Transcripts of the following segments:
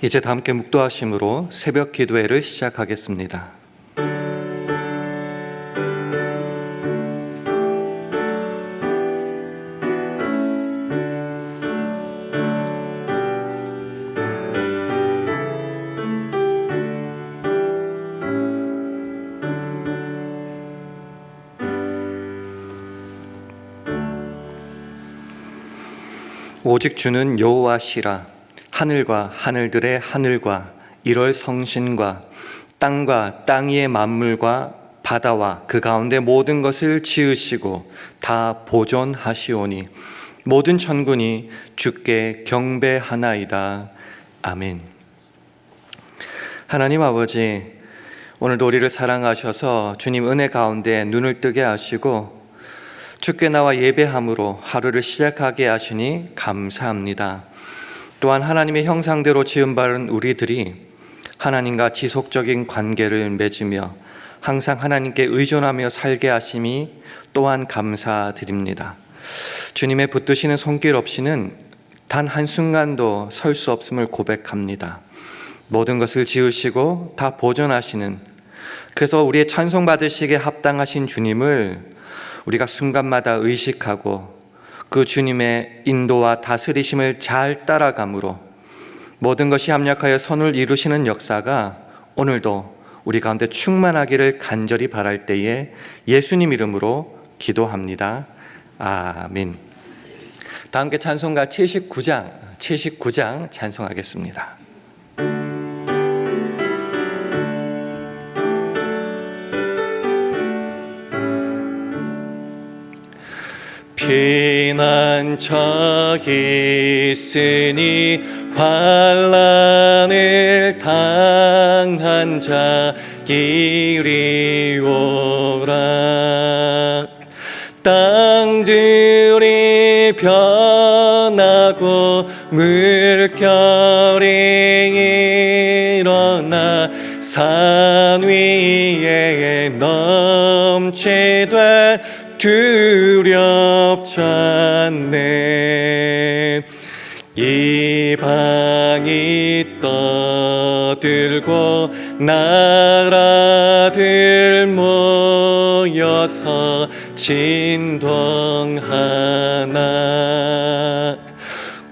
이제 다 함께 묵도하심으로 새벽 기도회를 시작하겠습니다. 오직 주는 여호와시라. 하늘과 하늘들의 하늘과 이럴 성신과 땅과 땅 위의 만물과 바다와 그 가운데 모든 것을 지으시고 다 보존하시오니 모든 천군이 주께 경배하나이다. 아멘. 하나님 아버지, 오늘도 우리를 사랑하셔서 주님 은혜 가운데 눈을 뜨게 하시고 주께 나와 예배함으로 하루를 시작하게 하시니 감사합니다. 또한 하나님의 형상대로 지음받은 우리들이 하나님과 지속적인 관계를 맺으며 항상 하나님께 의존하며 살게 하심이 또한 감사드립니다. 주님의 붙드시는 손길 없이는 단 한순간도 설 수 없음을 고백합니다. 모든 것을 지으시고 다 보존하시는, 그래서 우리의 찬송 받으시기에 합당하신 주님을 우리가 순간마다 의식하고 그 주님의 인도와 다스리심을 잘 따라감으로 모든 것이 합력하여 선을 이루시는 역사가 오늘도 우리 가운데 충만하기를 간절히 바랄 때에 예수님 이름으로 기도합니다. 아멘. 다 함께 찬송가 79장 찬송하겠습니다. 피난처 있으니 환난을 당한 자 이리 오라. 땅들이 변하고 물결이 일어나 산 위에 넘치되 두렵지 않네. 이방이 떠들고 나라들 모여서 진동하나.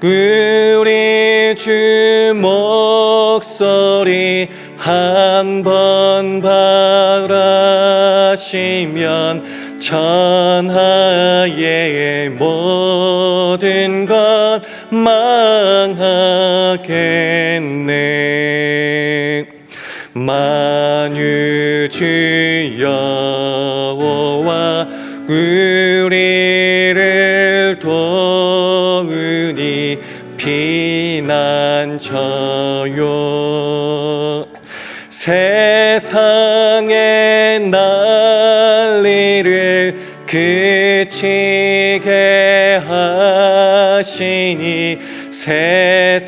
우리 주 목소리 한번 바라시면 천하의 모든 것 망하겠네. 만유주 여호와 우리를 도우니 피난처요. 세상의 난리를 그치게 하시니 세상의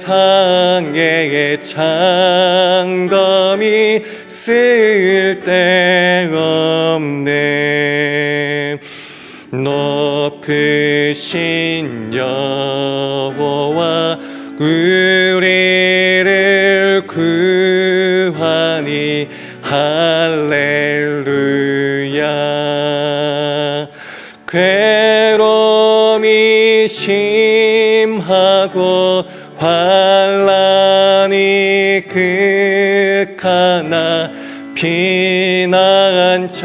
장검이 쓸데없네. 높으신 여호와 우리를 구하니 할렐루야. 괴로움이 심하고 환난이 극하나 피난처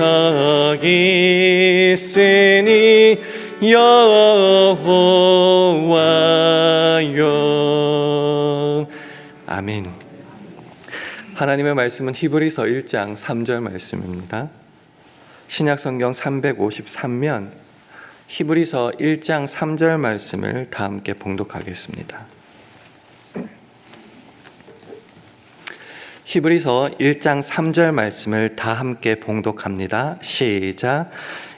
있으니 여호와여. 아멘. 하나님의 말씀은 히브리서 1장 3절 말씀입니다. 신약성경 353면 히브리서 1장 3절 말씀을 다 함께 봉독하겠습니다. 히브리서 1장 3절 말씀을 다 함께 봉독합니다. 시작.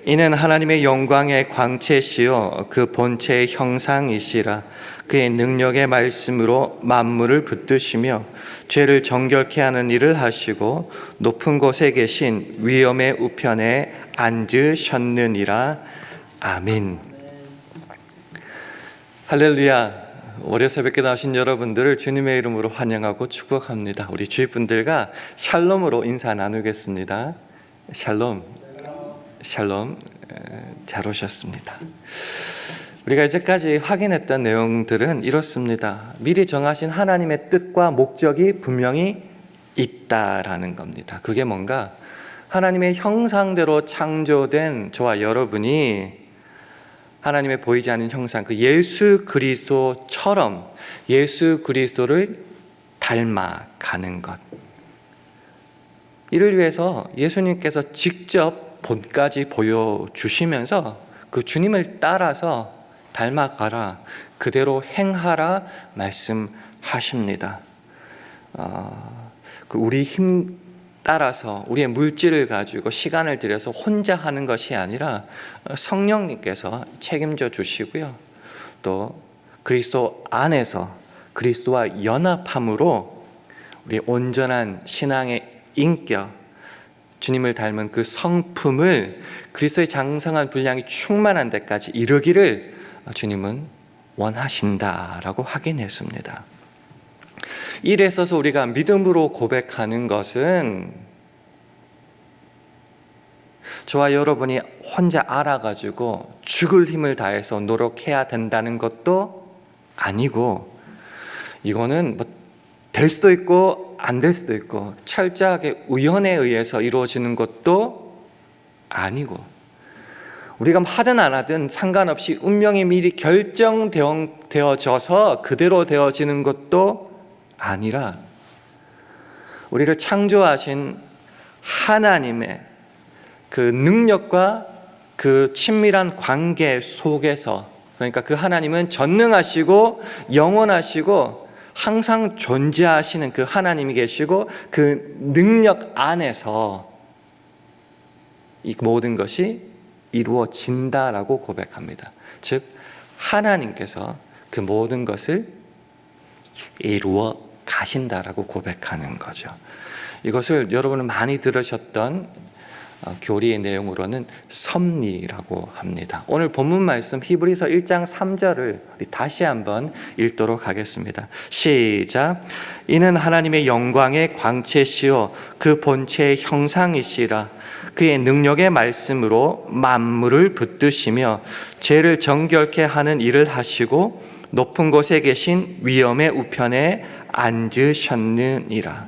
이는 하나님의 영광의 광채시요 그 본체의 형상이시라. 그의 능력의 말씀으로 만물을 붙드시며 죄를 정결케 하는 일을 하시고 높은 곳에 계신 위엄의 우편에 앉으셨느니라. 아멘. 할렐루야. 월요 새벽에 나오신 여러분들을 주님의 이름으로 환영하고 축복합니다. 우리 주위 분들과 샬롬으로 인사 나누겠습니다. 샬롬, 샬롬, 잘 오셨습니다. 우리가 이제까지 확인했던 내용들은 이렇습니다. 미리 정하신 하나님의 뜻과 목적이 분명히 있다라는 겁니다. 그게 뭔가 하나님의 형상대로 창조된 저와 여러분이 하나님의 보이지 않는 형상, 그 예수 그리스도처럼 예수 그리스도를 닮아가는 것. 이를 위해서 예수님께서 직접 본까지 보여주시면서 그 주님을 따라서 닮아가라, 그대로 행하라 말씀하십니다. 우리 힘 따라서 우리의 물질을 가지고 시간을 들여서 혼자 하는 것이 아니라 성령님께서 책임져 주시고요. 또 그리스도 안에서 그리스도와 연합함으로 우리 온전한 신앙의 인격, 주님을 닮은 그 성품을 그리스도의 장성한 분량이 충만한 데까지 이르기를 주님은 원하신다라고 확인했습니다. 이에 있어서 우리가 믿음으로 고백하는 것은 저와 여러분이 혼자 알아가지고 죽을 힘을 다해서 노력해야 된다는 것도 아니고, 이거는 될 수도 있고 안 될 수도 있고 철저하게 우연에 의해서 이루어지는 것도 아니고, 우리가 하든 안 하든 상관없이 운명이 미리 결정되어져서 그대로 되어지는 것도 아니라, 우리를 창조하신 하나님의 그 능력과 그 친밀한 관계 속에서, 그러니까 그 하나님은 전능하시고 영원하시고 항상 존재하시는 그 하나님이 계시고, 그 능력 안에서 이 모든 것이 이루어진다라고 고백합니다. 즉 하나님께서 그 모든 것을 이루어 가신다라고 고백하는 거죠. 이것을 여러분은 많이 들으셨던 교리의 내용으로는 섭리라고 합니다. 오늘 본문 말씀 히브리서 1장 3절을 다시 한번 읽도록 하겠습니다. 시작. 이는 하나님의 영광의 광채시요 그 본체의 형상이시라. 그의 능력의 말씀으로 만물을 붙드시며 죄를 정결케 하는 일을 하시고 높은 곳에 계신 위엄의 우편에 앉으셨느니라.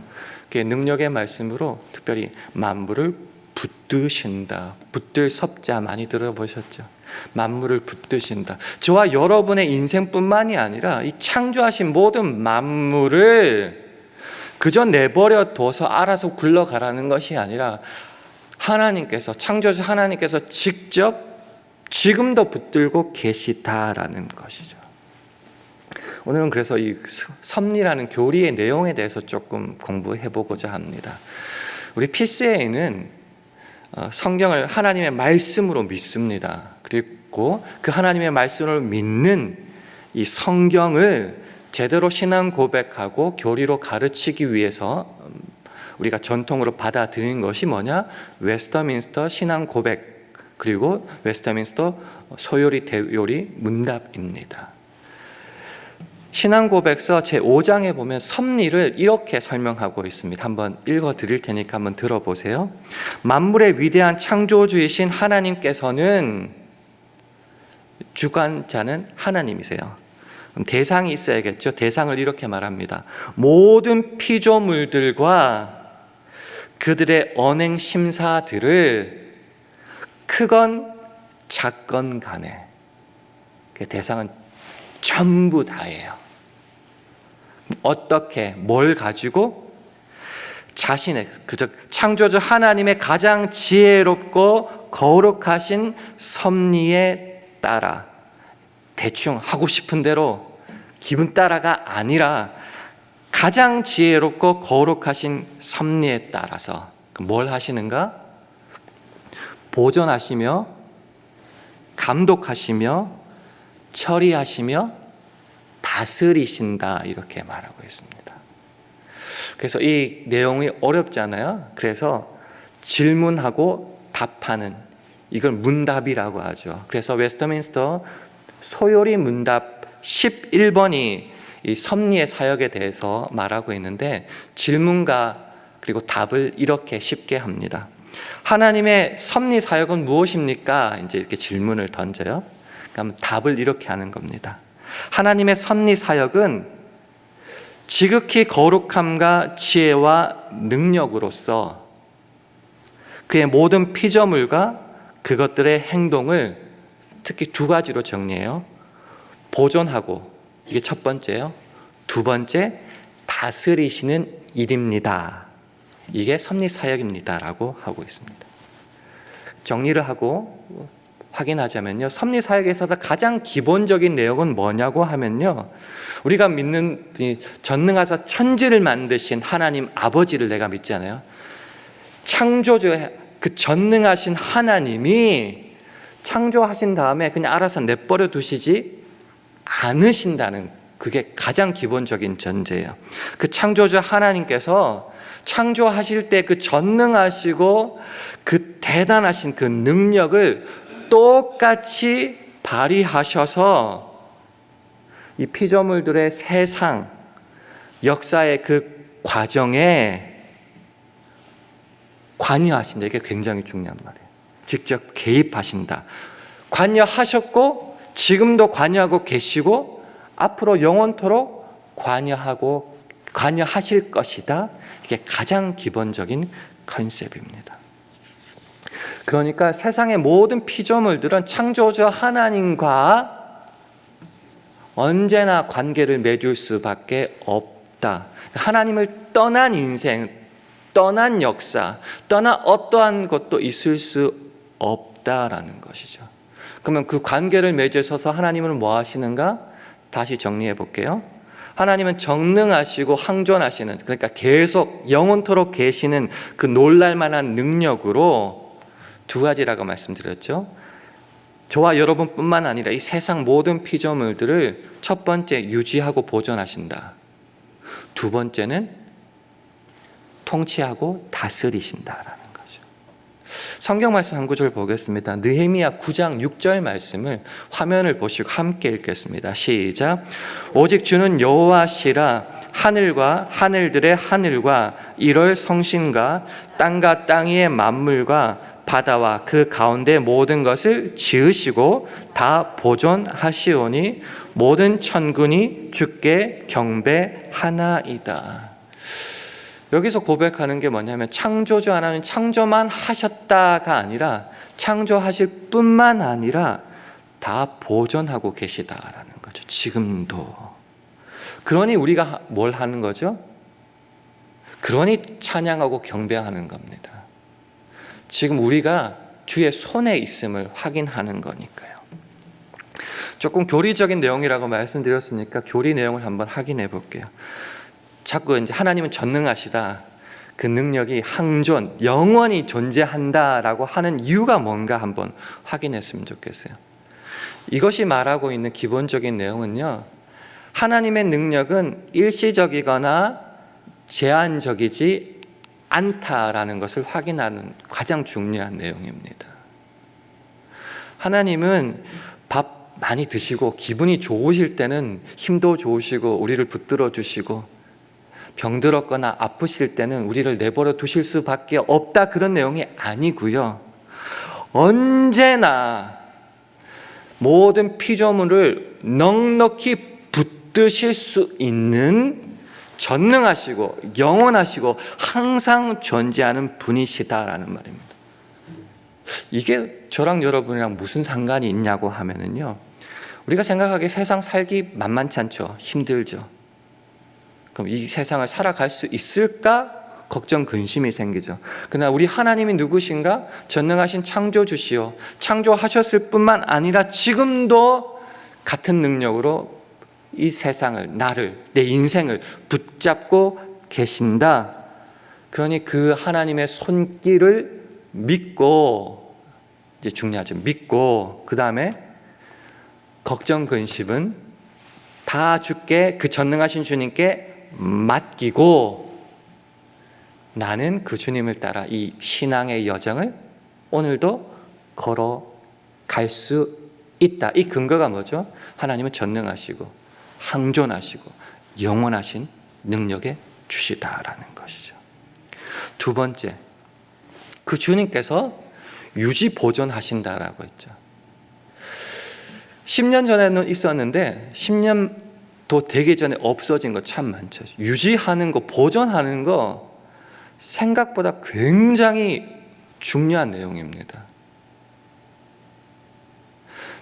그의 능력의 말씀으로 특별히 만물을 붙드신다. 붙들 섭자 많이 들어보셨죠? 만물을 붙드신다. 저와 여러분의 인생뿐만이 아니라 이 창조하신 모든 만물을 그저 내버려 둬서 알아서 굴러가라는 것이 아니라 하나님께서, 창조주 하나님께서 직접 지금도 붙들고 계시다라는 것이죠. 오늘은 그래서 이 섭리라는 교리의 내용에 대해서 조금 공부해 보고자 합니다. 우리 PCA는 성경을 하나님의 말씀으로 믿습니다. 그리고 그 하나님의 말씀을 믿는 이 성경을 제대로 신앙 고백하고 교리로 가르치기 위해서 우리가 전통으로 받아들이는 것이 뭐냐? 웨스터민스터 신앙 고백, 그리고 웨스터민스터 소요리 대요리 문답입니다. 신앙 고백서 제5장에 보면 섭리를 이렇게 설명하고 있습니다. 한번 읽어 드릴 테니까 한번 들어보세요. 만물의 위대한 창조주이신 하나님께서는, 주관자는 하나님이세요. 그럼 대상이 있어야겠죠. 대상을 이렇게 말합니다. 모든 피조물들과 그들의 언행 심사들을 크건 작건 간에, 그 대상은 전부 다예요. 어떻게, 뭘 가지고? 자신의, 즉 창조주 하나님의 가장 지혜롭고 거룩하신 섭리에 따라, 대충 하고 싶은 대로 기분 따라가 아니라 가장 지혜롭고 거룩하신 섭리에 따라서 뭘 하시는가? 보존하시며 감독하시며 처리하시며 다스리신다, 이렇게 말하고 있습니다. 그래서 이 내용이 어렵잖아요. 그래서 질문하고 답하는, 이걸 문답이라고 하죠. 그래서 웨스터민스터 소요리 문답 11번이 이 섭리의 사역에 대해서 말하고 있는데 질문과 그리고 답을 이렇게 쉽게 합니다. 하나님의 섭리 사역은 무엇입니까? 이제 이렇게 질문을 던져요. 그럼 답을 이렇게 하는 겁니다. 하나님의 섭리 사역은 지극히 거룩함과 지혜와 능력으로서 그의 모든 피조물과 그것들의 행동을 특히 두 가지로 정리해요. 보존하고, 이게 첫 번째요. 두 번째, 다스리시는 일입니다. 이게 섭리 사역입니다라고 하고 있습니다. 정리를 하고 확인하자면요, 섭리 사역에 있어서 가장 기본적인 내용은 뭐냐고 하면요, 우리가 믿는 전능하사 천지를 만드신 하나님 아버지를 내가 믿잖아요. 창조주, 그 전능하신 하나님이 창조하신 다음에 그냥 알아서 내버려 두시지 않으신다는, 그게 가장 기본적인 전제예요. 그 창조주 하나님께서 창조하실 때 그 전능하시고 그 대단하신 그 능력을 똑같이 발휘하셔서 이 피조물들의 세상, 역사의 그 과정에 관여하신다. 이게 굉장히 중요한 말이에요. 직접 개입하신다. 관여하셨고 지금도 관여하고 계시고 앞으로 영원토록 관여하실 것이다. 이게 가장 기본적인 컨셉입니다. 그러니까 세상의 모든 피조물들은 창조주 하나님과 언제나 관계를 맺을 수밖에 없다. 하나님을 떠난 인생, 떠난 역사, 떠난 어떠한 것도 있을 수 없다라는 것이죠. 그러면 그 관계를 맺으셔서 하나님은 뭐 하시는가? 다시 정리해 볼게요. 하나님은 전능하시고 항존하시는, 그러니까 계속 영원토록 계시는 그 놀랄만한 능력으로 두 가지라고 말씀드렸죠. 저와 여러분뿐만 아니라 이 세상 모든 피조물들을 첫 번째 유지하고 보존하신다. 두 번째는 통치하고 다스리신다라는 거죠. 성경 말씀 한 구절 보겠습니다. 느헤미야 9장 6절 말씀을 화면을 보시고 함께 읽겠습니다. 시작. 오직 주는 여호와시라. 하늘과 하늘들의 하늘과 이럴 성신과 땅과 땅 위의 만물과 바다와 그 가운데 모든 것을 지으시고 다 보존하시오니 모든 천군이 주께 경배하나이다. 여기서 고백하는 게 뭐냐면 창조주 하나님 창조만 하셨다가 아니라 창조하실 뿐만 아니라 다 보존하고 계시다라는 거죠. 지금도. 그러니 우리가 뭘 하는 거죠? 그러니 찬양하고 경배하는 겁니다. 지금 우리가 주의 손에 있음을 확인하는 거니까요. 조금 교리적인 내용이라고 말씀드렸으니까 교리 내용을 한번 확인해 볼게요. 자꾸 이제 하나님은 전능하시다. 그 능력이 항존, 영원히 존재한다라고 하는 이유가 뭔가 한번 확인했으면 좋겠어요. 이것이 말하고 있는 기본적인 내용은요, 하나님의 능력은 일시적이거나 제한적이지 않다라는 것을 확인하는 가장 중요한 내용입니다. 하나님은 밥 많이 드시고 기분이 좋으실 때는 힘도 좋으시고 우리를 붙들어 주시고 병들었거나 아프실 때는 우리를 내버려 두실 수밖에 없다, 그런 내용이 아니고요. 언제나 모든 피조물을 넉넉히 붙드실 수 있는 전능하시고 영원하시고 항상 존재하는 분이시다라는 말입니다. 이게 저랑 여러분이랑 무슨 상관이 있냐고 하면은요, 우리가 생각하기에 세상 살기 만만치 않죠. 힘들죠. 그럼 이 세상을 살아갈 수 있을까? 걱정, 근심이 생기죠. 그러나 우리 하나님이 누구신가? 전능하신 창조주시오. 창조하셨을 뿐만 아니라 지금도 같은 능력으로 이 세상을, 나를, 내 인생을 붙잡고 계신다. 그러니 그 하나님의 손길을 믿고, 이제 중요하죠. 믿고, 그 다음에 걱정, 근심은 다 주께, 그 전능하신 주님께 맡기고 나는 그 주님을 따라 이 신앙의 여정을 오늘도 걸어갈 수 있다. 이 근거가 뭐죠? 하나님은 전능하시고 항존하시고 영원하신 능력의 주시다라는 것이죠. 두 번째, 그 주님께서 유지 보존하신다라고 했죠. 10년 전에는 있었는데 10년도 되기 전에 없어진 거 참 많죠. 유지하는 거, 보존하는 거 생각보다 굉장히 중요한 내용입니다.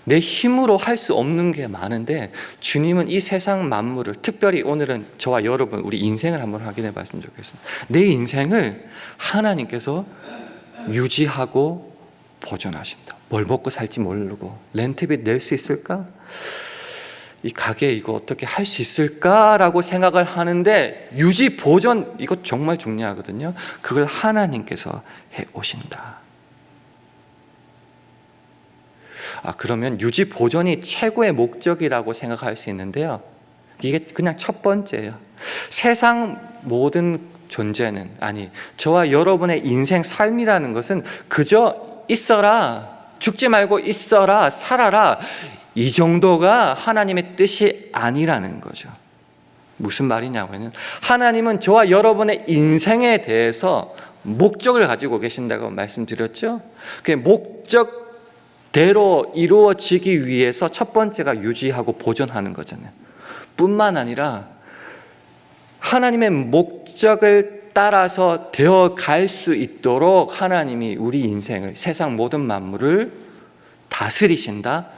내 힘으로 할 수 없는 게 많은데 주님은 이 세상 만물을, 특별히 오늘은 저와 여러분 우리 인생을 한번 확인해 봤으면 좋겠습니다. 내 인생을 하나님께서 유지하고 보존하신다. 뭘 먹고 살지 모르고 렌트비 낼 수 있을까? 이 가게 이거 어떻게 할 수 있을까라고 생각을 하는데 유지 보존 이거 정말 중요하거든요. 그걸 하나님께서 해 오신다. 그러면 유지 보존이 최고의 목적이라고 생각할 수 있는데요. 이게 그냥 첫 번째예요. 세상 모든 존재는, 아니 저와 여러분의 인생 삶이라는 것은 그저 있어라, 죽지 말고 있어라, 살아라, 이 정도가 하나님의 뜻이 아니라는 거죠. 무슨 말이냐고는, 하나님은 저와 여러분의 인생에 대해서 목적을 가지고 계신다고 말씀드렸죠. 그 목적대로 이루어지기 위해서 첫 번째가 유지하고 보존하는 거잖아요. 뿐만 아니라 하나님의 목적을 따라서 되어갈 수 있도록 하나님이 우리 인생을, 세상 모든 만물을 다스리신다,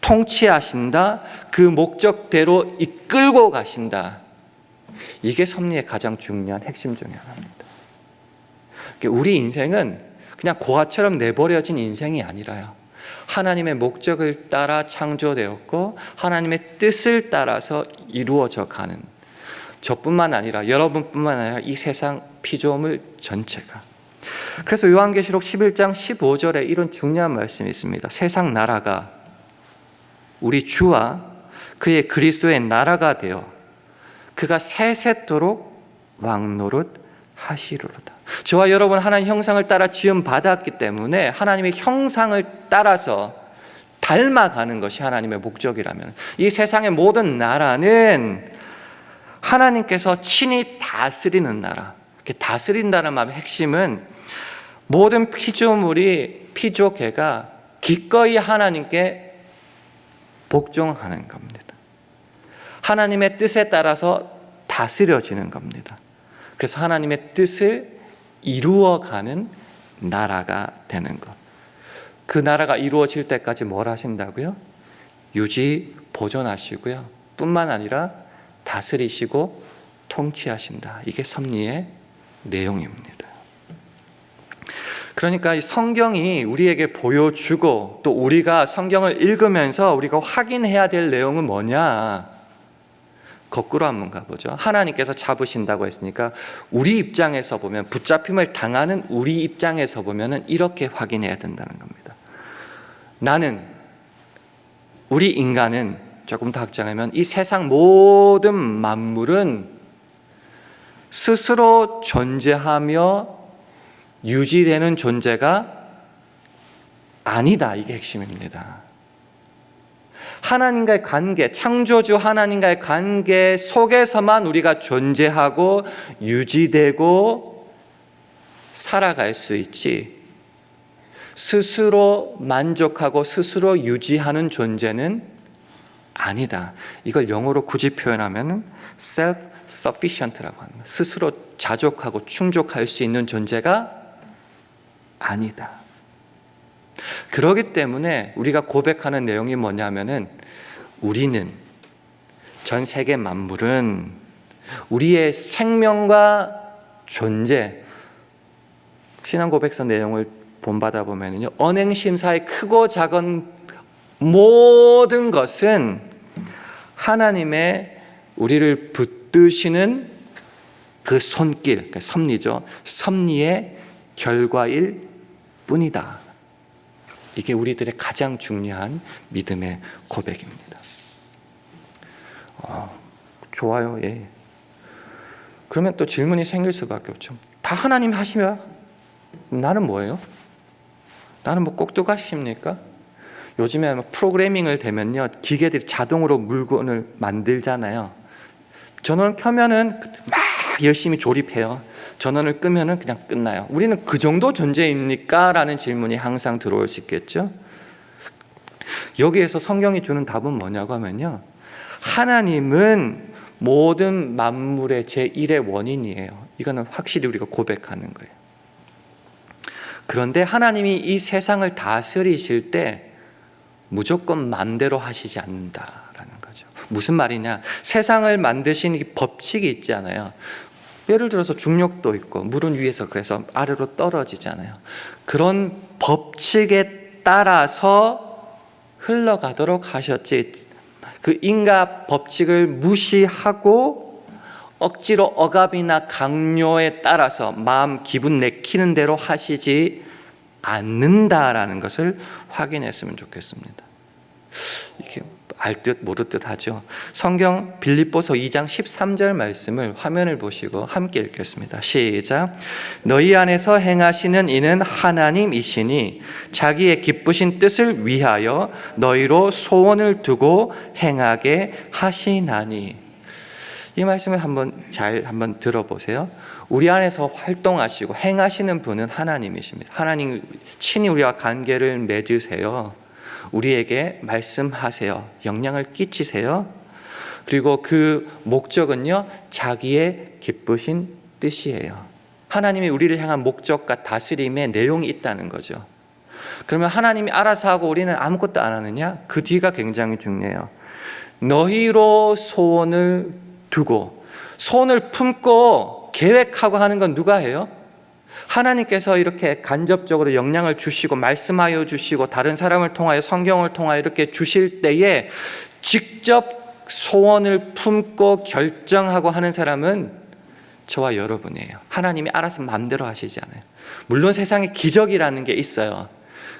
통치하신다, 그 목적대로 이끌고 가신다. 이게 섭리의 가장 중요한 핵심 중에 하나입니다. 우리 인생은 그냥 고아처럼 내버려진 인생이 아니라요, 하나님의 목적을 따라 창조되었고 하나님의 뜻을 따라서 이루어져 가는, 저뿐만 아니라 여러분뿐만 아니라 이 세상 피조물 전체가. 그래서 요한계시록 11장 15절에 이런 중요한 말씀이 있습니다. 세상 나라가 우리 주와 그의 그리스도의 나라가 되어 그가 세세토록 왕노릇 하시리로다. 저와 여러분 하나님 형상을 따라 지음 받았기 때문에 하나님의 형상을 따라서 닮아가는 것이 하나님의 목적이라면, 이 세상의 모든 나라는 하나님께서 친히 다스리는 나라. 다스린다는 말의 핵심은 모든 피조물이, 피조계가 기꺼이 하나님께 복종하는 겁니다. 하나님의 뜻에 따라서 다스려지는 겁니다. 그래서 하나님의 뜻을 이루어가는 나라가 되는 것. 그 나라가 이루어질 때까지 뭘 하신다고요? 유지, 보존하시고요. 뿐만 아니라 다스리시고 통치하신다. 이게 섭리의 내용입니다. 그러니까 이 성경이 우리에게 보여주고 또 우리가 성경을 읽으면서 우리가 확인해야 될 내용은 뭐냐? 거꾸로 한번 가보죠. 하나님께서 잡으신다고 했으니까 우리 입장에서 보면, 붙잡힘을 당하는 우리 입장에서 보면 이렇게 확인해야 된다는 겁니다. 나는, 우리 인간은, 조금 더 확장하면 이 세상 모든 만물은 스스로 존재하며 유지되는 존재가 아니다. 이게 핵심입니다. 하나님과의 관계, 창조주 하나님과의 관계 속에서만 우리가 존재하고 유지되고 살아갈 수 있지, 스스로 만족하고 스스로 유지하는 아니다. 이걸 영어로 굳이 표현하면 self-sufficient라고 합니다. 스스로 자족하고 충족할 수 있는 존재가 아니다. 그렇기 때문에 우리가 고백하는 내용이 뭐냐면은, 우리는, 전 세계 만물은 우리의 생명과 존재, 신앙 고백서 내용을 본받아 보면요, 언행심사의 크고 작은 모든 것은 하나님의 우리를 붙드시는 그 손길, 그러니까 섭리죠. 섭리의 결과일 뿐이다. 이게 우리들의 가장 중요한 믿음의 고백입니다. 좋아요. 예. 그러면 또 질문이 생길 수밖에 없죠. 다 하나님이 하시면 나는 뭐예요? 나는 뭐 꼭두가시입니까? 요즘에 프로그래밍을 되면요, 기계들이 자동으로 물건을 만들잖아요. 전원을 켜면은 막 열심히 조립해요. 전원을 끄면은 그냥 끝나요. 우리는 그 정도 존재입니까? 라는 질문이 항상 들어올 수 있겠죠. 여기에서 성경이 주는 답은 뭐냐고 하면요, 하나님은 모든 만물의 제1의 원인이에요. 이거는 확실히 우리가 고백하는 거예요. 그런데 하나님이 이 세상을 다스리실 때 무조건 마음대로 하시지 않는다라는 거죠. 무슨 말이냐? 세상을 만드신 법칙이 있잖아요. 예를 들어서 중력도 있고 물은 위에서 그래서 아래로 떨어지잖아요. 그런 법칙에 따라서 흘러가도록 하셨지, 그 인과 법칙을 무시하고 억지로 억압이나 강요에 따라서 마음 기분 내키는 대로 하시지 않는다라는 것을 확인했으면 좋겠습니다. 이게 알듯 모르듯 하죠. 성경 빌립보서 2장 13절 말씀을 화면을 보시고 함께 읽겠습니다. 시작. 너희 안에서 행하시는 이는 하나님이시니 자기의 기쁘신 뜻을 위하여 너희로 소원을 두고 행하게 하시나니. 이 말씀을 한번 들어보세요. 우리 안에서 활동하시고 행하시는 분은 하나님이십니다. 하나님 친히 우리와 관계를 맺으세요. 우리에게 말씀하세요. 영향을 끼치세요. 그리고 그 목적은요, 자기의 기쁘신 뜻이에요. 하나님이 우리를 향한 목적과 다스림의 내용이 있다는 거죠. 그러면 하나님이 알아서 하고 우리는 아무것도 안 하느냐? 그 뒤가 굉장히 중요해요. 너희로 소원을 두고, 소원을 품고 계획하고 하는 건 누가 해요? 하나님께서 이렇게 간접적으로 영향을 주시고 말씀하여 주시고 다른 사람을 통하여 성경을 통하여 이렇게 주실 때에 직접 소원을 품고 결정하고 하는 사람은 저와 여러분이에요. 하나님이 알아서 마음대로 하시지 않아요. 물론 세상에 기적이라는 게 있어요.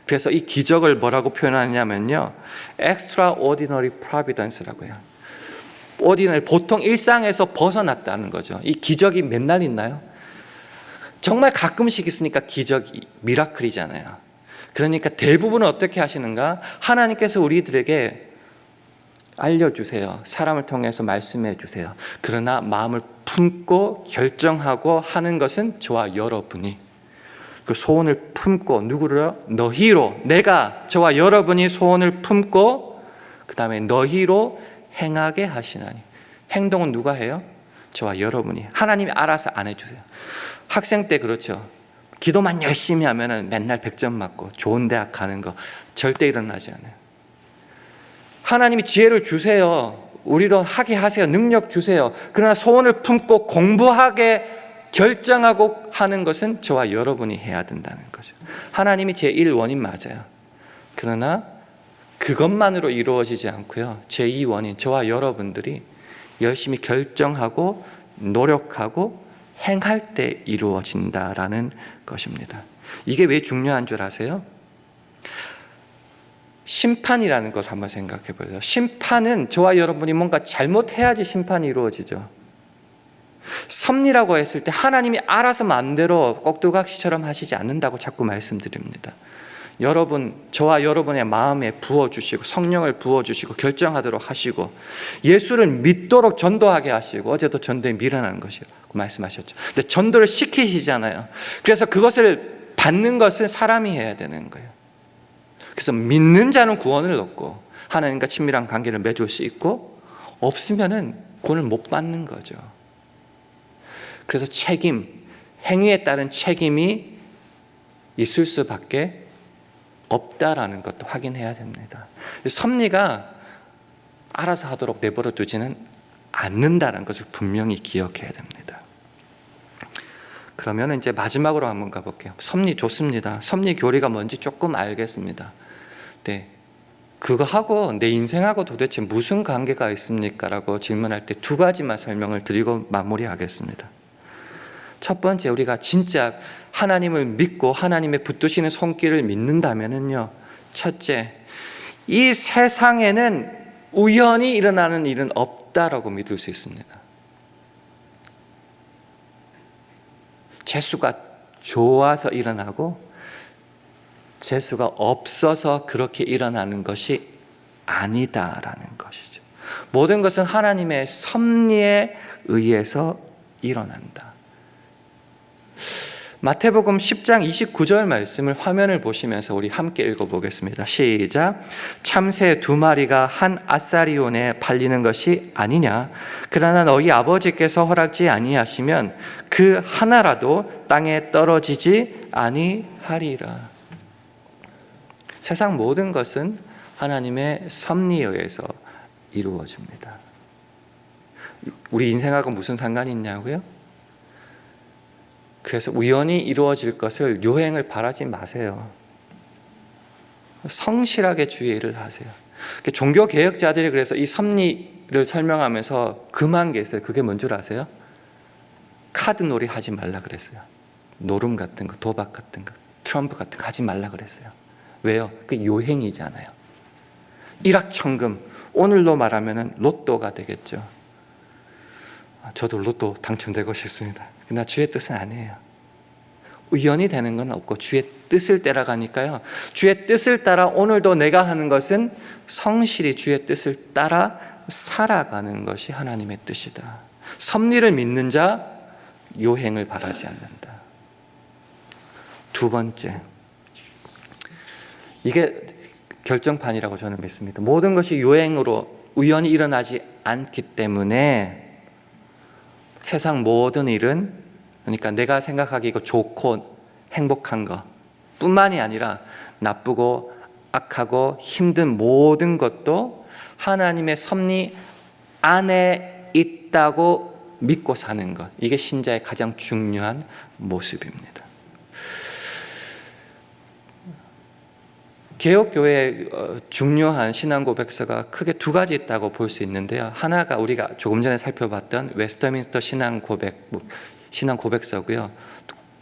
그래서 이 기적을 뭐라고 표현하냐면요, extraordinary providence라고 해요. ordinary, 보통 일상에서 벗어났다는 거죠. 이 기적이 맨날 있나요? 정말 가끔씩 있으니까 기적이 미라클이잖아요. 그러니까 대부분은 어떻게 하시는가? 하나님께서 우리들에게 알려주세요. 사람을 통해서 말씀해 주세요. 그러나 마음을 품고 결정하고 하는 것은 저와 여러분이, 그 소원을 품고, 누구를요? 너희로, 내가, 저와 여러분이 소원을 품고 그 다음에 너희로 행하게 하시나니. 행동은 누가 해요? 저와 여러분이. 하나님이 알아서 안 해주세요. 학생 때 그렇죠. 기도만 열심히 하면 맨날 100점 맞고 좋은 대학 가는 거 절대 일어나지 않아요. 하나님이 지혜를 주세요. 우리로 하게 하세요. 능력 주세요. 그러나 소원을 품고 공부하게 결정하고 하는 것은 저와 여러분이 해야 된다는 거죠. 하나님이 제1원인 맞아요. 그러나 그것만으로 이루어지지 않고요, 제2원인 저와 여러분들이 열심히 결정하고 노력하고 행할 때 이루어진다라는 것입니다. 이게 왜 중요한 줄 아세요? 심판이라는 걸 한번 생각해 보세요. 심판은 저와 여러분이 뭔가 잘못해야지 심판이 이루어지죠. 섭리라고 했을 때 하나님이 알아서 마음대로 꼭두각시처럼 하시지 않는다고 자꾸 말씀드립니다. 여러분, 저와 여러분의 마음에 부어주시고 성령을 부어주시고 결정하도록 하시고 예수를 믿도록 전도하게 하시고, 어제도 전도에 미련한 것이라고 말씀하셨죠. 근데 전도를 시키시잖아요. 그래서 그것을 받는 것은 사람이 해야 되는 거예요. 그래서 믿는 자는 구원을 얻고 하나님과 친밀한 관계를 맺을 수 있고, 없으면은 구원을 못 받는 거죠. 그래서 책임, 행위에 따른 책임이 있을 수밖에 없다라는 것도 확인해야 됩니다. 섭리가 알아서 하도록 내버려 두지는 않는다는 것을 분명히 기억해야 됩니다. 그러면 이제 마지막으로 한번 가볼게요. 섭리 좋습니다. 섭리 교리가 뭔지 조금 알겠습니다. 네, 그거하고 내 인생하고 도대체 무슨 관계가 있습니까? 라고 질문할 때 두 가지만 설명을 드리고 마무리하겠습니다. 첫 번째, 우리가 진짜 하나님을 믿고 하나님의 붙드시는 손길을 믿는다면요, 첫째, 이 세상에는 우연히 일어나는 일은 없다라고 믿을 수 있습니다. 재수가 좋아서 일어나고 재수가 없어서 그렇게 일어나는 것이 아니다라는 것이죠. 모든 것은 하나님의 섭리에 의해서 일어난다. 마태복음 10장 29절 말씀을 화면을 보시면서 우리 함께 읽어보겠습니다. 시작. 참새 2마리가 한 아사리온에 팔리는 것이 아니냐? 그러나 너희 아버지께서 허락지 아니하시면 그 하나라도 땅에 떨어지지 아니하리라. 세상 모든 것은 하나님의 섭리에 의해서 이루어집니다. 우리 인생하고 무슨 상관이 있냐고요? 그래서 우연히 이루어질 것을 요행을 바라지 마세요. 성실하게 주의 일을 하세요. 종교 개혁자들이 그래서 이 섭리를 설명하면서 금한 게 있어요. 그게 뭔 줄 아세요? 카드놀이 하지 말라 그랬어요. 노름 같은 거, 도박 같은 거, 트럼프 같은 거 하지 말라 그랬어요. 왜요? 그 요행이잖아요. 일확천금, 오늘로 말하면 로또가 되겠죠. 저도 로또 당첨되고 싶습니다. 그러나 주의 뜻은 아니에요. 우연히 되는 건 없고 주의 뜻을 따라가니까요. 주의 뜻을 따라 오늘도 내가 하는 것은 성실히 주의 뜻을 따라 살아가는 것이 하나님의 뜻이다. 섭리를 믿는 자 요행을 바라지 않는다. 두 번째, 이게 결정판이라고 저는 믿습니다. 모든 것이 요행으로 우연히 일어나지 않기 때문에 세상 모든 일은, 그러니까 내가 생각하기에 좋고 행복한 것 뿐만이 아니라 나쁘고 악하고 힘든 모든 것도 하나님의 섭리 안에 있다고 믿고 사는 것, 이게 신자의 가장 중요한 모습입니다. 개혁교회의 중요한 신앙 고백서가 크게 두 가지 있다고 볼 수 있는데요. 하나가 우리가 조금 전에 살펴봤던 웨스터민스터 신앙 고백서고요.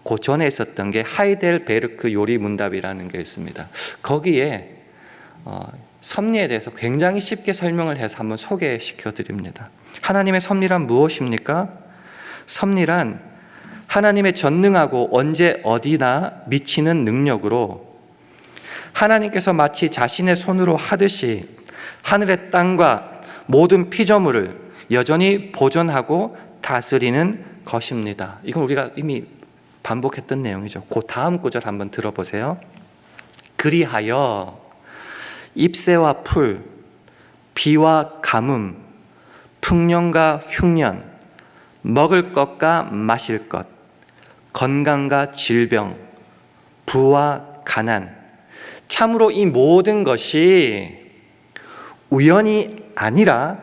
그 전에 있었던 게 하이델베르크 요리 문답이라는 게 있습니다. 거기에 섭리에 대해서 굉장히 쉽게 설명을 해서 한번 소개시켜 드립니다. 하나님의 섭리란 무엇입니까? 섭리란 하나님의 전능하고 언제 어디나 미치는 능력으로 하나님께서 마치 자신의 손으로 하듯이 하늘의 땅과 모든 피조물을 여전히 보존하고 다스리는 것입니다. 이건 우리가 이미 반복했던 내용이죠. 그 다음 구절 한번 들어보세요. 그리하여 잎새와 풀, 비와 가뭄, 풍년과 흉년, 먹을 것과 마실 것, 건강과 질병, 부와 가난, 참으로 이 모든 것이 우연이 아니라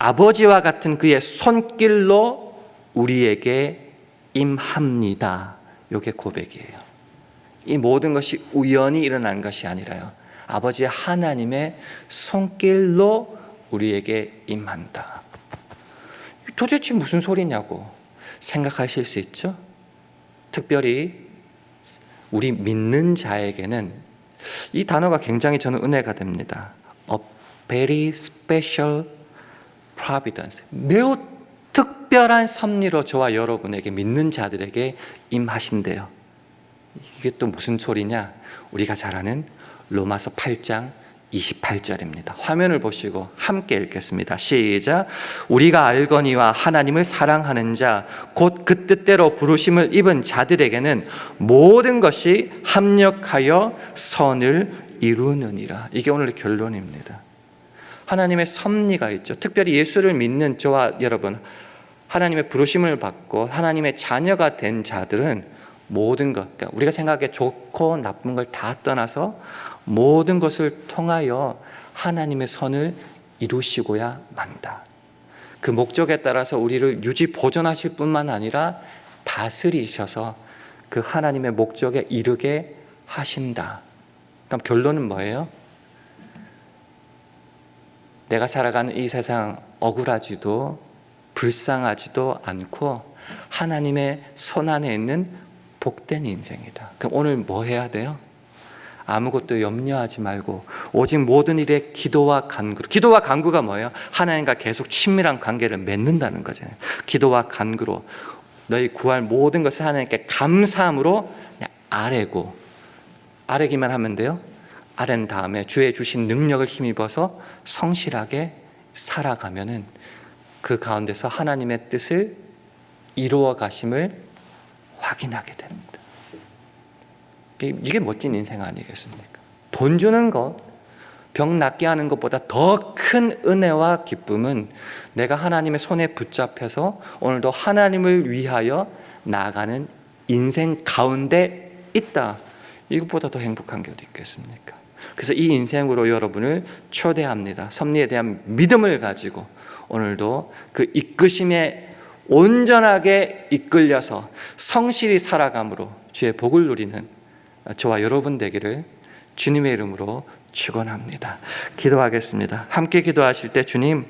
아버지와 같은 그의 손길로 우리에게 임합니다. 이게 고백이에요. 이 모든 것이 우연히 일어난 것이 아니라요, 아버지의 하나님의 손길로 우리에게 임한다. 도대체 무슨 소리냐고 생각하실 수 있죠? 특별히 우리 믿는 자에게는 이 단어가 굉장히 저는 은혜가 됩니다. A very special providence. 매우 특별한 섭리로 저와 여러분에게, 믿는 자들에게 임하신대요. 이게 또 무슨 소리냐? 우리가 잘 아는 로마서 8장 28절입니다. 화면을 보시고 함께 읽겠습니다. 시작. 우리가 알거니와 하나님을 사랑하는 자 곧 그 뜻대로 부르심을 입은 자들에게는 모든 것이 합력하여 선을 이루느니라. 이게 오늘의 결론입니다. 하나님의 섭리가 있죠. 특별히 예수를 믿는 저와 여러분, 하나님의 부르심을 받고 하나님의 자녀가 된 자들은 모든 것, 그러니까 우리가 생각하기에 좋고 나쁜 걸 다 떠나서 모든 것을 통하여 하나님의 선을 이루시고야 만다. 그 목적에 따라서 우리를 유지 보존하실 뿐만 아니라 다스리셔서 그 하나님의 목적에 이르게 하신다. 그럼 결론은 뭐예요? 내가 살아가는 이 세상 억울하지도 불쌍하지도 않고 하나님의 손 안에 있는 복된 인생이다. 그럼 오늘 뭐 해야 돼요? 아무것도 염려하지 말고 오직 모든 일에 기도와 간구로. 기도와 간구가 뭐예요? 하나님과 계속 친밀한 관계를 맺는다는 거잖아요. 기도와 간구로 너희 구할 모든 것을 하나님께 감사함으로 그냥 아뢰고 아뢰기만 하면 돼요. 아랜 다음에 주의 주신 능력을 힘입어서 성실하게 살아가면은 그 가운데서 하나님의 뜻을 이루어 가심을 확인하게 됩니다. 이게 멋진 인생 아니겠습니까? 돈 주는 것, 병 낫게 하는 것보다 더 큰 은혜와 기쁨은 내가 하나님의 손에 붙잡혀서 오늘도 하나님을 위하여 나아가는 인생 가운데 있다. 이것보다 더 행복한 게 어디 있겠습니까? 그래서 이 인생으로 여러분을 초대합니다. 섭리에 대한 믿음을 가지고 오늘도 그 이끄심에 온전하게 이끌려서 성실히 살아감으로 주의 복을 누리는 저와 여러분 되기를 주님의 이름으로 축원합니다. 기도하겠습니다. 함께 기도하실 때 주님,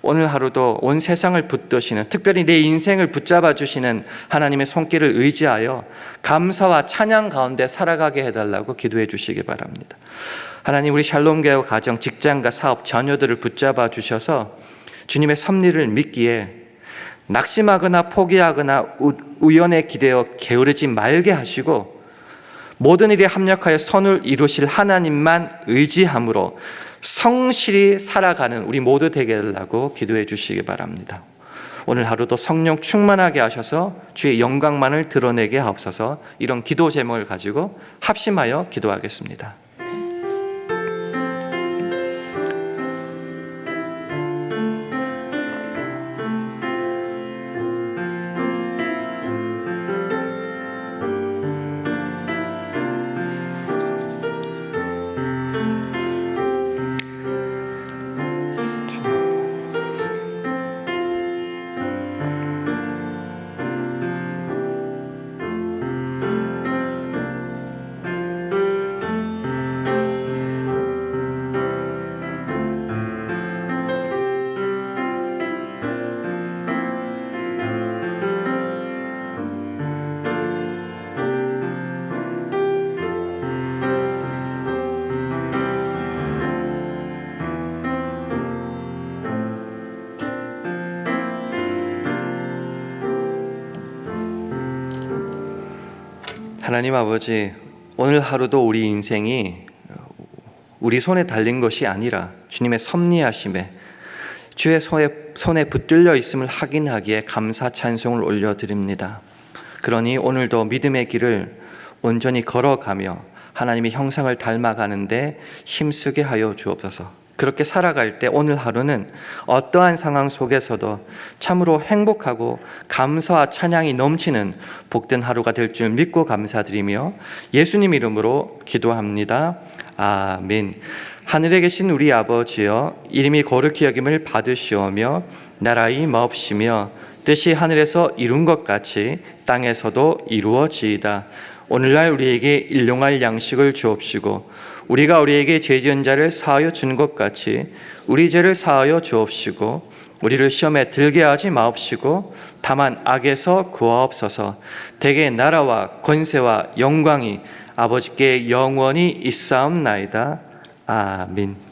오늘 하루도 온 세상을 붙드시는, 특별히 내 인생을 붙잡아 주시는 하나님의 손길을 의지하여 감사와 찬양 가운데 살아가게 해달라고 기도해 주시기 바랍니다. 하나님, 우리 샬롬교회 가정, 직장과 사업, 자녀들을 붙잡아 주셔서 주님의 섭리를 믿기에 낙심하거나 포기하거나 우연에 기대어 게으르지 말게 하시고 모든 일에 합력하여 선을 이루실 하나님만 의지함으로 성실히 살아가는 우리 모두 되게 하려고 기도해 주시기 바랍니다. 오늘 하루도 성령 충만하게 하셔서 주의 영광만을 드러내게 하옵소서. 이런 기도 제목을 가지고 합심하여 기도하겠습니다. 하나님 아버지, 오늘 하루도 우리 인생이 우리 손에 달린 것이 아니라 주님의 섭리하심에 주의 손에 붙들려 있음을 확인하기에 감사 찬송을 올려드립니다. 그러니 오늘도 믿음의 길을 온전히 걸어가며 하나님의 형상을 닮아가는데 힘쓰게 하여 주옵소서. 그렇게 살아갈 때 오늘 하루는 어떠한 상황 속에서도 참으로 행복하고 감사와 찬양이 넘치는 복된 하루가 될 줄 믿고 감사드리며 예수님 이름으로 기도합니다. 아멘. 하늘에 계신 우리 아버지여, 이름이 거룩히 여김을 받으시오며 나라의 마옵시며 뜻이 하늘에서 이룬 것 같이 땅에서도 이루어지이다. 오늘날 우리에게 일용할 양식을 주옵시고 우리가 우리에게 죄 지은 자를 사하여 준 것 같이 우리 죄를 사하여 주옵시고 우리를 시험에 들게 하지 마옵시고 다만 악에서 구하옵소서. 대개 나라와 권세와 영광이 아버지께 영원히 있사옵나이다. 아멘.